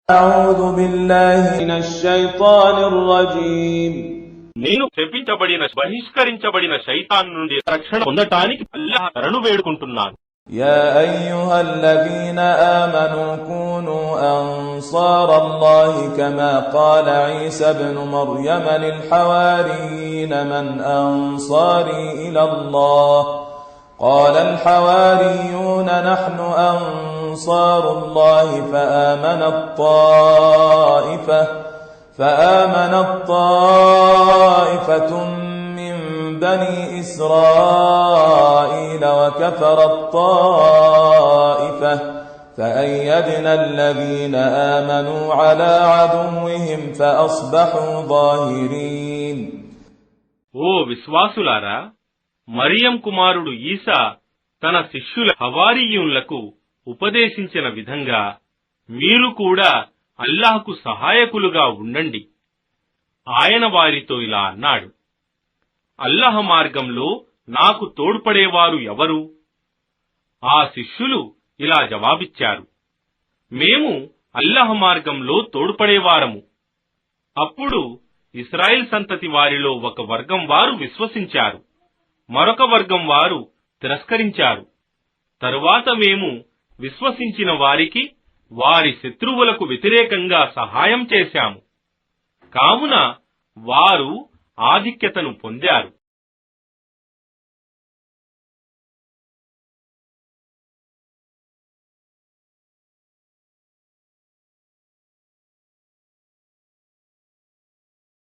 أعوذ بالله من الشيطان الرجيم నేను శపించబడిన బహిష్కరించబడిన శైతాన్ నుండి రక్షణ పొందటానికి అల్లాహ్ శరణు వేడుకుంటున్నాను. يا أيها الذين آمنوا كونوا أنصار الله كما قال عيسى ابن مريم للحواريين من أنصاري إلى الله قال الحواريون نحن أنصار الله فآمنت طائفة من بني إسرائيل وكفرت طائفة فأيدنا الذين آمنوا على عدوهم فأصبحوا ظاهرين. ఓ విశ్వాసులారా, మరియం కుమారుడు ఈసా తన శిష్యుల హవారీయులకు ఉపదేశించిన విధంగా మీరు కూడా అల్లాహ్కు సహాయకులుగా ఉండండి. ఆయన వారితో ఇలా అన్నాడు, అల్లాహ్ మార్గంలో నాకు తోడ్పడేవారు ఎవరు? ఆ శిష్యులు ఇలా జవాబిచ్చారు, మేము అల్లాహ్ మార్గంలో తోడ్పడేవారము. అప్పుడు ఇశ్రాయేల్ సంతతి వారిలో ఒక వర్గం వారు విశ్వసించారు, మరొక వర్గం వారు తిరస్కరించారు. తరువాత మేము విశ్వసించిన వారికి వారి శత్రువులకు వ్యతిరేకంగా సహాయం చేశాము. కావున వారు ఆధిక్యతను పొందారు.